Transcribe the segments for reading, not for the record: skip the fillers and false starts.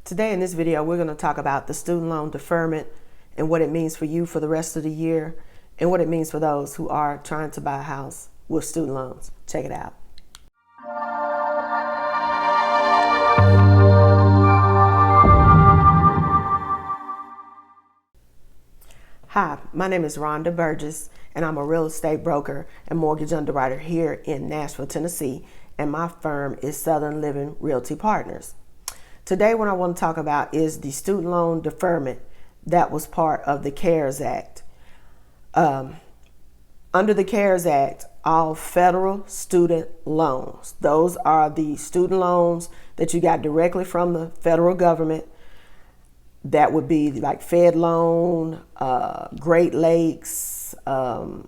Today in this video, we're going to talk about the student loan deferment and what it means for you for the rest of the year and what it means for those who are trying to buy a house with student loans. Check it out. Hi, my name is Rhonda Burgess, and I'm a real estate broker and mortgage underwriter here in Nashville, Tennessee, and my firm is Southern Living Realty Partners. Today, what I want to talk about is the student loan deferment that was part of the CARES Act. Under the CARES Act, all federal student loans, those are the student loans that you got directly from the federal government. That would be like Fed Loan, Great Lakes, all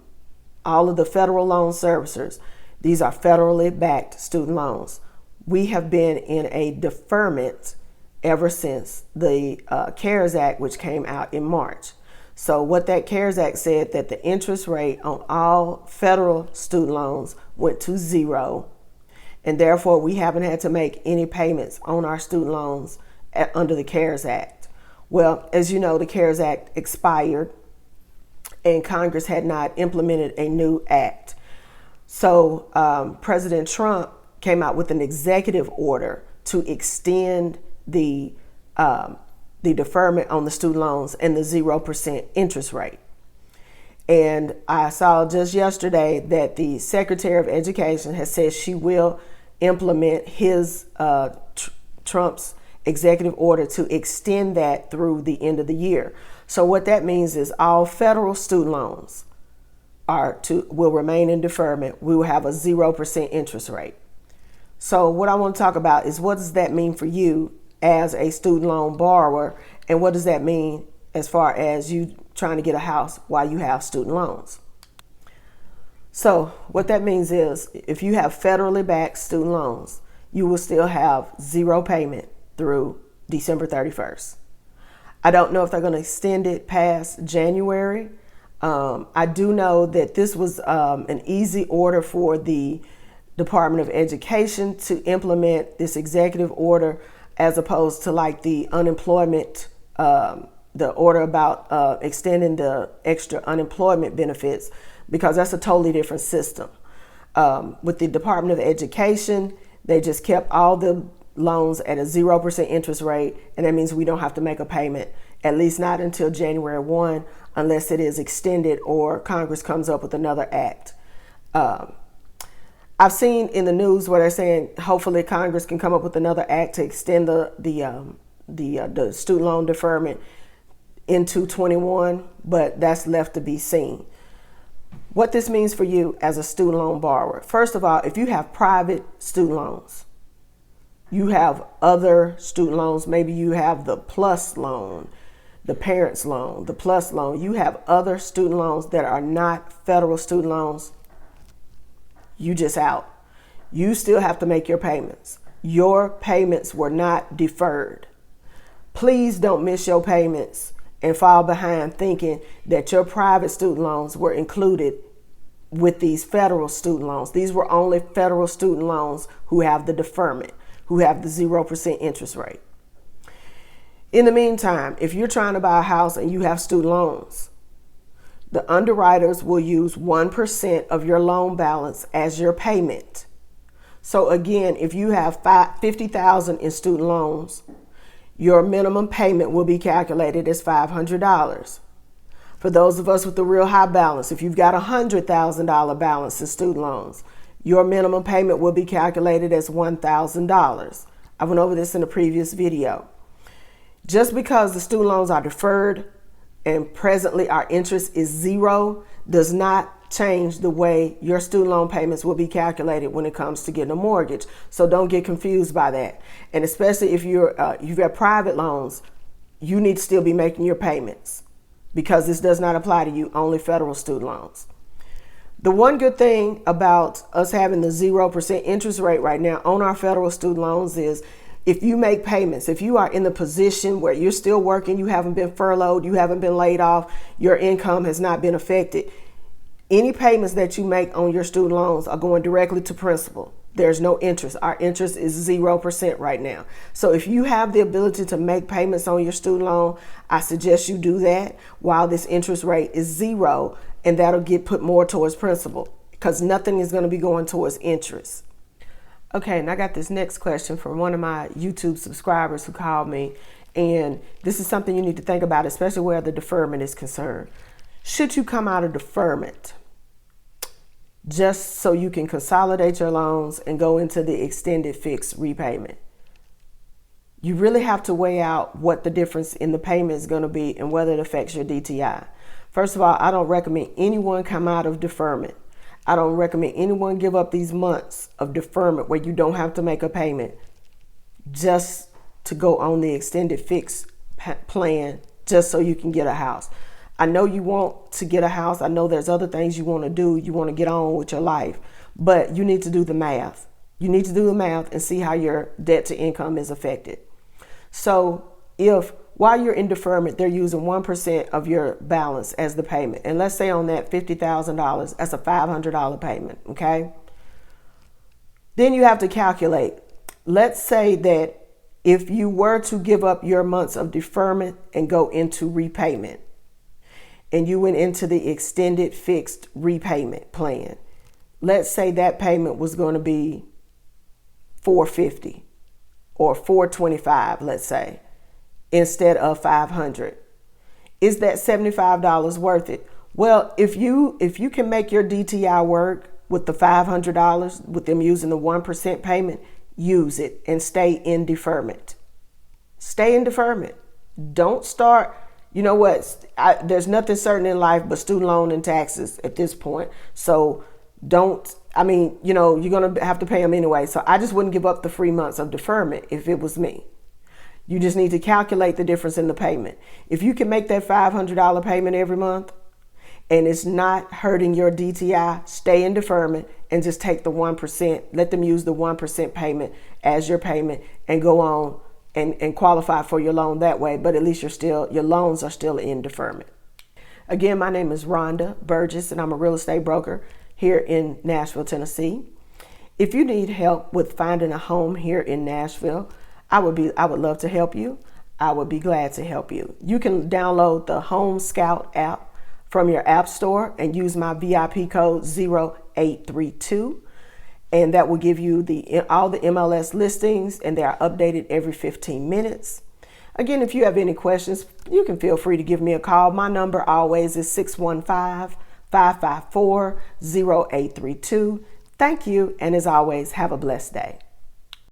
of the federal loan servicers. These are federally backed student loans. We have been in a deferment ever since the CARES Act, which came out in March. So what that CARES Act said, that the interest rate on all federal student loans went to zero, and therefore we haven't had to make any payments on our student loans under the CARES Act. Well, as you know, the CARES Act expired and Congress had not implemented a new act. So President Trump came out with an executive order to extend the deferment on the student loans and the 0% interest rate. And I saw just yesterday that the Secretary of Education has said she will implement his Trump's executive order to extend that through the end of the year. So what that means is all federal student loans will remain in deferment. We will have a 0% interest rate. So what I want to talk about is, what does that mean for you as a student loan borrower, and what does that mean as far as you trying to get a house while you have student loans? So what that means is, if you have federally backed student loans, you will still have zero payment through December 31st. I don't know if they're going to extend it past January. I do know that this was an easy order for the Department of Education to implement, this executive order, as opposed to like the unemployment, the order about extending the extra unemployment benefits, because that's a totally different system. With the Department of Education, they just kept all the loans at a 0% interest rate, and that means we don't have to make a payment, at least not until January 1, unless it is extended or Congress comes up with another act. I've seen in the news where they're saying hopefully Congress can come up with another act to extend the student loan deferment into 21, but that's left to be seen. What this means for you as a student loan borrower: first of all, if you have private student loans, you have other student loans, maybe you have the PLUS loan, the parents loan, the PLUS loan, you have other student loans that are not federal student loans, you just out. You still have to make your payments. Your payments were not deferred. Please don't miss your payments and fall behind thinking that your private student loans were included with these federal student loans. These were only federal student loans who have the deferment, who have the 0% interest rate. In the meantime, if you're trying to buy a house and you have student loans, the underwriters will use 1% of your loan balance as your payment. So again, if you have $50,000 in student loans, your minimum payment will be calculated as $500. For those of us with the real high balance, if you've got $100,000 balance in student loans, your minimum payment will be calculated as $1,000. I went over this in a previous video. Just because the student loans are deferred and presently our interest is zero does not change the way your student loan payments will be calculated when it comes to getting a mortgage. So don't get confused by that. And especially if you've got private loans, you need to still be making your payments, because this does not apply to you, only federal student loans. The one good thing about us having the 0% interest rate right now on our federal student loans is, if you make payments, if you are in the position where you're still working, you haven't been furloughed, you haven't been laid off, your income has not been affected, any payments that you make on your student loans are going directly to principal. There's no interest. Our interest is 0% right now. So if you have the ability to make payments on your student loan, I suggest you do that while this interest rate is 0, and that'll get put more towards principal because nothing is going to be going towards interest. Okay, and I got this next question from one of my YouTube subscribers who called me, and this is something you need to think about, especially where the deferment is concerned. Should you come out of deferment just so you can consolidate your loans and go into the extended fixed repayment? You really have to weigh out what the difference in the payment is going to be and whether it affects your DTI. First of all, I don't recommend anyone come out of deferment. I don't recommend anyone give up these months of deferment where you don't have to make a payment just to go on the extended fixed plan just so you can get a house. I know you want to get a house. I know there's other things you want to do. You want to get on with your life, but you need to do the math. You need to do the math and see how your debt to income is affected. So if while you're in deferment, they're using 1% of your balance as the payment, and let's say on that $50,000, that's a $500 payment, okay? Then you have to calculate. Let's say that if you were to give up your months of deferment and go into repayment, and you went into the extended fixed repayment plan, let's say that payment was going to be $450 or $425, let's say, instead of $500. Is that $75 worth it? Well, if you can make your DTI work with the $500, with them using the 1% payment, use it and stay in deferment. Stay in deferment. Don't start. You know what? There's nothing certain in life but student loan and taxes at this point. So you're going to have to pay them anyway. So I just wouldn't give up the free months of deferment if it was me. You just need to calculate the difference in the payment. If you can make that $500 payment every month and it's not hurting your DTI, stay in deferment and just take the 1%. Let them use the 1% payment as your payment and go on and qualify for your loan that way, but at least your loans are still in deferment. Again, my name is Rhonda Burgess, and I'm a real estate broker here in Nashville, Tennessee. If you need help with finding a home here in Nashville, I would love to help you. I would be glad to help you. You can download the Home Scout app from your app store and use my VIP code 0832. And that will give you all the MLS listings, and they are updated every 15 minutes. Again, if you have any questions, you can feel free to give me a call. My number always is 615-554-0832. Thank you, and as always, have a blessed day.